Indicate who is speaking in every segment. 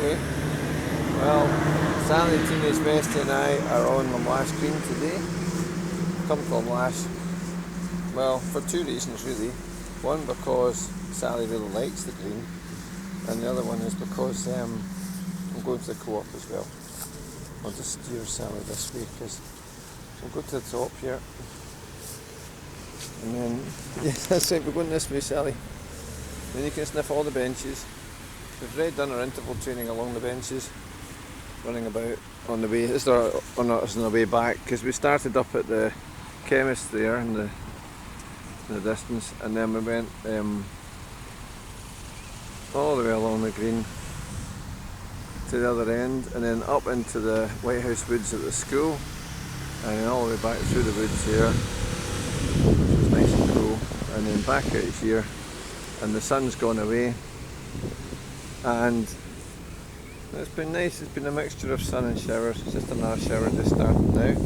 Speaker 1: Okay. Well, Sally, Teenage Westie and I are on Lamlash Green today. Come to Lamlash, well, for two reasons really. One, because Sally really likes the green, and the other one is because I'm going to the co-op as well. I'll just steer Sally this way because we'll go to the top here. And then, yeah, that's right, we're going this way, Sally. Then you can sniff all the benches. We've already done our interval training along the benches, running about on the way. This is on the way back because we started up at the chemist there in the distance, and then we went all the way along the green to the other end, and then up into the White House Woods at the school, and then all the way back through the woods here, which was nice and cool, and then back out here, and the sun's gone away, and it's been nice. It's been a mixture of sun and showers. It's just another shower just starting now.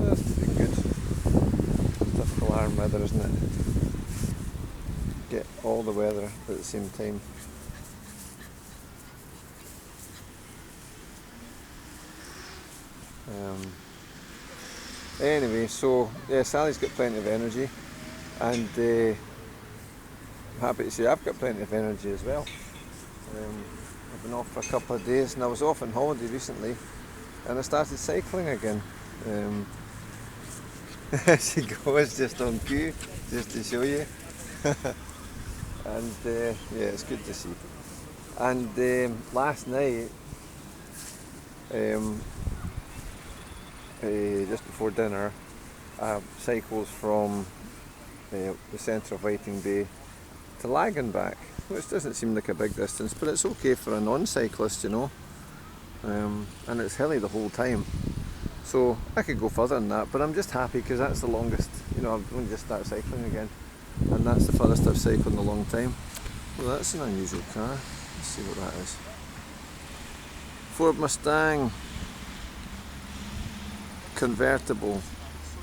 Speaker 1: That's been good. Typical Arran weather, isn't it? Get all the weather at the same time. Anyway, so yeah, Sally's got plenty of energy, and I'm happy to say I've got plenty of energy as well. I've been off for a couple of days, and I was off on holiday recently, and I started cycling again. She goes just on cue, just to show you. And yeah, it's good to see. And last night, just before dinner, I cycled from the centre of Whiting Bay to Lagan back, which doesn't seem like a big distance, but it's okay for a non-cyclist, you know. And it's hilly the whole time, so I could go further than that, but I'm just happy because that's the longest, you know. I've only just started cycling again, and that's the furthest I've cycled in a long time. Well, that's an unusual car. Let's see what that is. Ford Mustang convertible.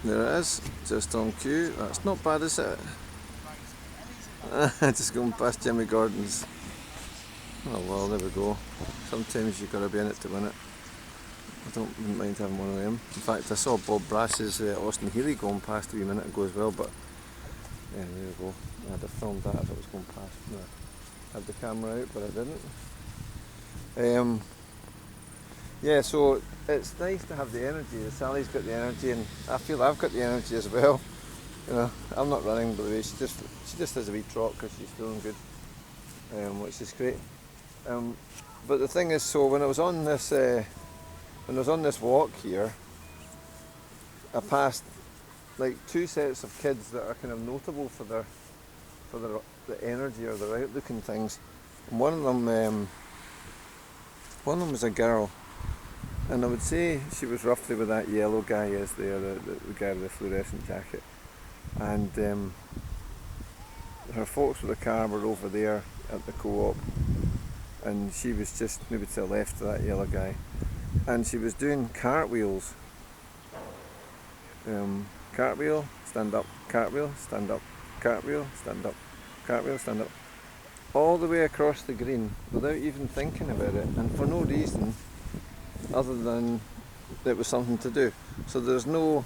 Speaker 1: There it is, just on cue. That's not bad, is it? Just going past Jimmy Gordon's. Oh well, there we go. Sometimes you've got to be in it to win it. I wouldn't mind having one of them. In fact, I saw Bob Brass's Austin Healey going past a wee minute ago as well, but yeah, there we go. I'd have filmed that if it was going past. No, I had the camera out, but I didn't. Yeah, so it's nice to have the energy. Sally's got the energy, and I feel I've got the energy as well. You know, I'm not running, by the way. She just has a wee trot because she's feeling good, which is great. But the thing is, so when I was on this walk here, I passed like two sets of kids that are kind of notable for the energy or their outlook and things. And one of them was a girl, and I would say she was roughly where that yellow guy is there, the guy with the fluorescent jacket. And her folks with the car were over there at the co-op, and she was just maybe to the left of that yellow guy, and she was doing cartwheels. Cartwheel, stand up, cartwheel, stand up, cartwheel, stand up, cartwheel, stand up, all the way across the green without even thinking about it, and for no reason other than it was something to do. So there's no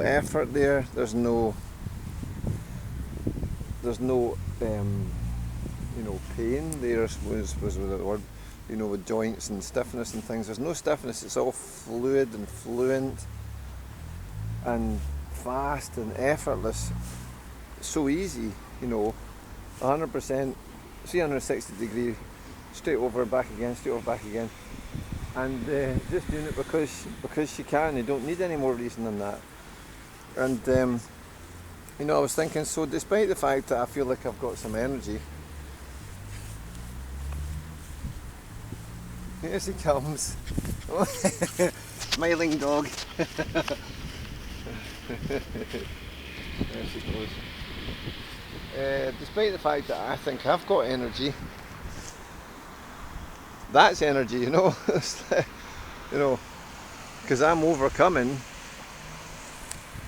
Speaker 1: effort there. There's no you know, pain there was the word, you know, with joints and stiffness and things. There's no stiffness. It's all fluid and fluent and fast and effortless. So easy, you know, 100%, 360 degree, straight over, back again, straight over, back again. And just doing it because she can. You don't need any more reason than that. And you know, I was thinking, so despite the fact that I feel like I've got some energy, here she comes. Smiling dog. There she goes. Despite the fact that I think I've got energy, that's energy, you know. You know, because I'm overcoming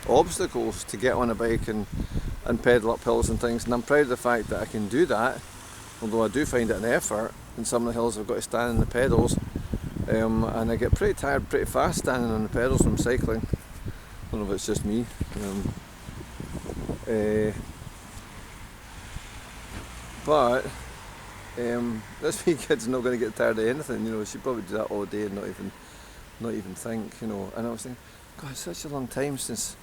Speaker 1: obstacles to get on a bike and pedal up hills and things, and I'm proud of the fact that I can do that, although I do find it an effort. in some of the hills I've got to stand on the pedals, and I get pretty tired pretty fast standing on the pedals from cycling. I don't know if it's just me. But this wee kid's not going to get tired of anything, you know. She'd probably do that all day and not even think, you know. And I was thinking, God, it's such a long time since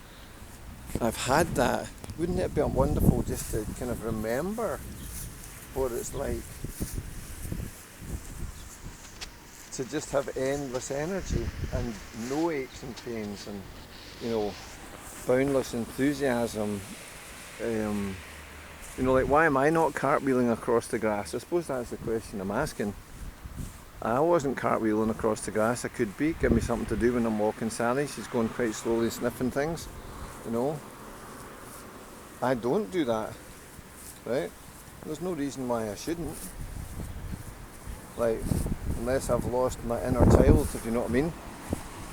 Speaker 1: I've had that. Wouldn't it be wonderful just to kind of remember what it's like to just have endless energy and no aches and pains and, you know, boundless enthusiasm. You know, like, why am I not cartwheeling across the grass? I suppose that's the question I'm asking. I wasn't cartwheeling across the grass. I could be. Give me something to do when I'm walking Sally. She's going quite slowly, sniffing things, you know. I don't do that, right? There's no reason why I shouldn't. Like, unless I've lost my inner child, if you know what I mean.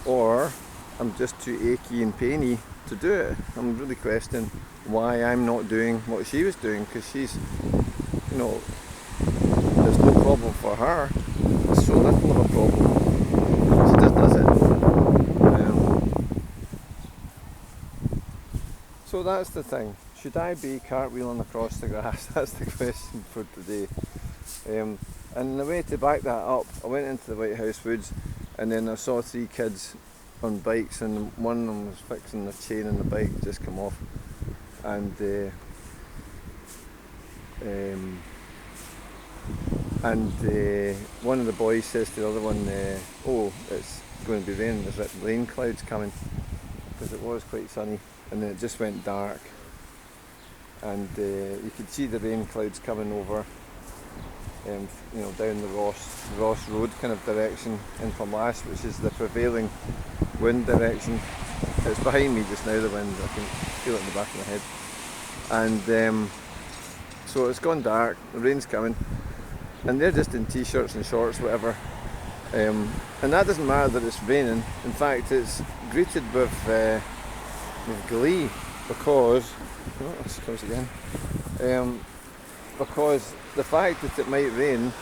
Speaker 1: Or I'm just too achy and painy to do it. I'm really questioning why I'm not doing what she was doing, because she's, you know, there's no problem for her. It's so little of a problem. She just does it. So that's the thing. Should I be cartwheeling across the grass? That's the question for today. And the way to back that up, I went into the White House Woods and then I saw 3 kids on bikes, and one of them was fixing the chain on the bike, just come off. And one of the boys says to the other one, oh, it's going to be raining, there's rain clouds coming, because it was quite sunny, and then it just went dark, and you could see the rain clouds coming over, you know, down the Ross Road kind of direction in Lamlash, which is the prevailing wind direction. It's behind me just now, the wind, I can feel it in the back of my head. And so it's gone dark, the rain's coming, and they're just in t-shirts and shorts, whatever. And that doesn't matter that it's raining. In fact, it's greeted with glee, because, oh, this comes again. Because the fact that it might rain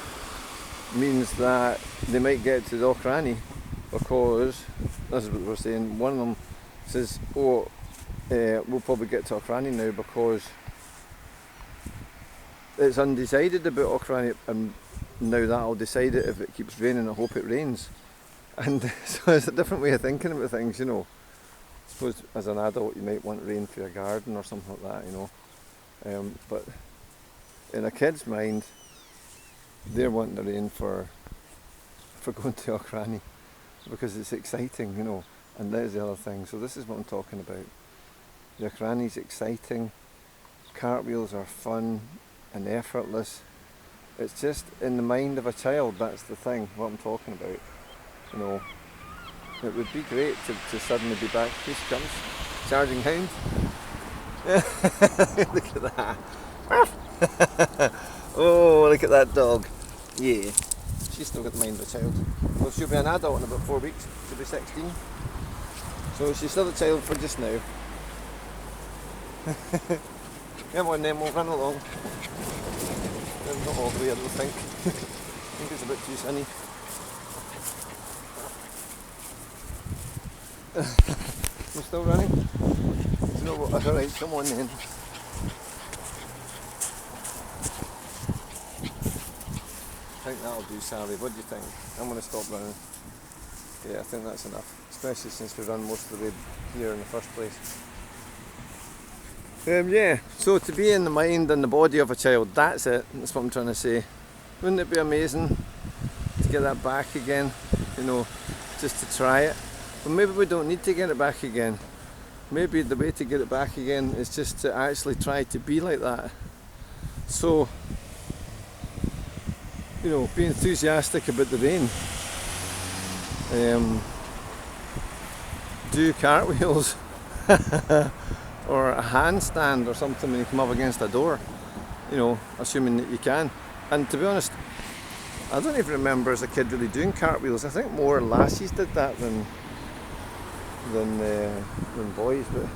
Speaker 1: means that they might get to the Auchrani, because, this is what we're saying, one of them says, oh, we'll probably get to Auchrani now because it's undecided about Auchrani, and now that'll decide it. If it keeps raining, I hope it rains. And so it's a different way of thinking about things, you know. I suppose as an adult you might want rain for your garden or something like that, you know. But in a kid's mind, they're wanting the rain for going to Auchrani, because it's exciting, you know. And there's the other thing. So this is what I'm talking about. The Auchrani's exciting, cartwheels are fun and effortless. It's just in the mind of a child, that's the thing, what I'm talking about. You know, it would be great to suddenly be back. Here she comes, charging hound. Look at that. Oh, look at that dog. Yeah, she's still got the mind of a child. Well, she'll be an adult in about 4 weeks. She'll be 16. So she's still a child for just now. Come on then, we'll run along. Not all the way, I don't think. I think it's a bit too sunny. We're still running? You know what? Alright, come on then. I think that'll do, Sally. What do you think? I'm going to stop running. Yeah, I think that's enough. Especially since we run most of the way here in the first place. Yeah, so to be in the mind and the body of a child, that's it. That's what I'm trying to say. Wouldn't it be amazing to get that back again? You know, just to try it. But maybe we don't need to get it back again. Maybe the way to get it back again is just to actually try to be like that. So, you know, be enthusiastic about the rain. Do cartwheels. Or a handstand or something when you come up against a door, you know, assuming that you can. And to be honest, I don't even remember as a kid really doing cartwheels. I think more lassies did that than boys, but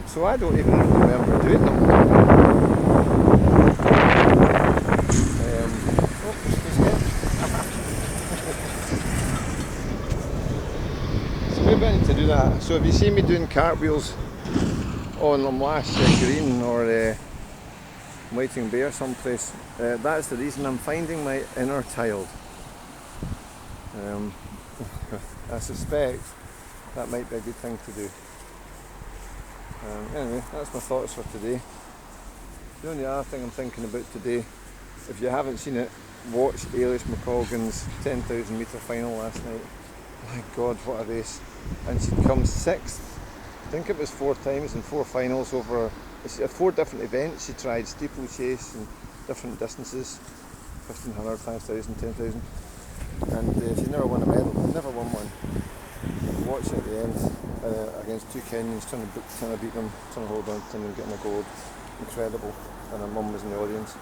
Speaker 1: so I don't even remember doing them. So if you see me doing cartwheels on Lamlash Green or Waiting Bear someplace, that's the reason. I'm finding my inner child. I suspect that might be a good thing to do. Anyway, that's my thoughts for today. The only other thing I'm thinking about today, if you haven't seen it, watch Ailish McColgan's 10,000 metre final last night. My God, what a race. And she'd come 6th. I think it was 4 times and 4 finals over 4 different events. She tried steeplechase and different distances, 1500, 5000, 10,000. And she never won a medal, never won one. Watch it at the end against 2 Kenyans, trying to beat them, trying to hold on to them and getting a gold. Incredible. And her mum was in the audience.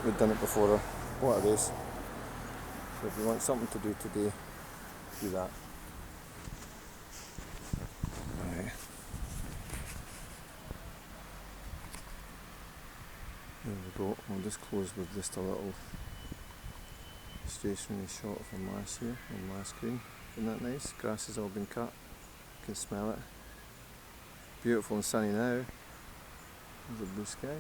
Speaker 1: We'd done it before her. What a race. So if you want something to do today, do that. Alright. There we go. We'll just close with just a little stationary shot of Lamlash here, Lamlash Green. Isn't that nice? Grass has all been cut. You can smell it. Beautiful and sunny now. There's the blue sky.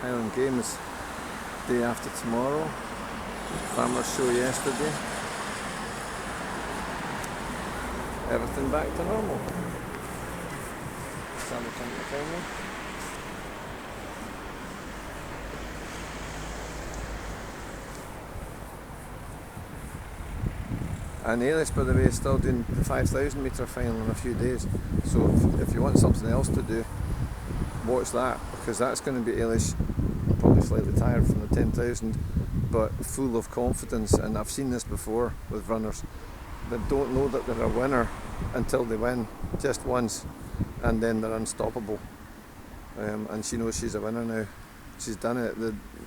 Speaker 1: Highland Games day after tomorrow. Farmers Show yesterday. Everything back to normal. Sammy coming to find me. And Ailish, by the way, is still doing the 5,000 metre final in a few days. So if you want something else to do, watch that, because that's going to be Ailish probably slightly tired from the 10,000, but full of confidence. And I've seen this before with runners that don't know that they're a winner until they win just once, and then they're unstoppable. And she knows she's a winner now. She's done it.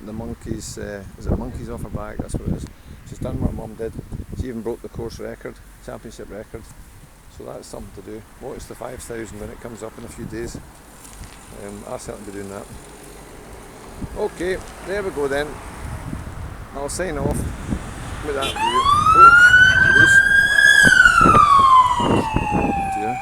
Speaker 1: The monkeys, is it monkeys off her back? That's what it is. She's done what her mum did. She even broke the course record, championship record. So that's something to do. Watch the 5,000 when it comes up in a few days. I'll certainly be doing that. Okay, there we go then. I'll sign off with that view. Oh, loose. Dear.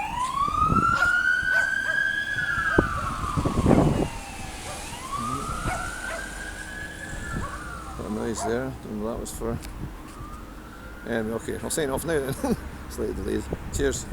Speaker 1: Got a noise there. Don't know what that was for. Okay, I'll sign off now then. Slightly delayed. Cheers.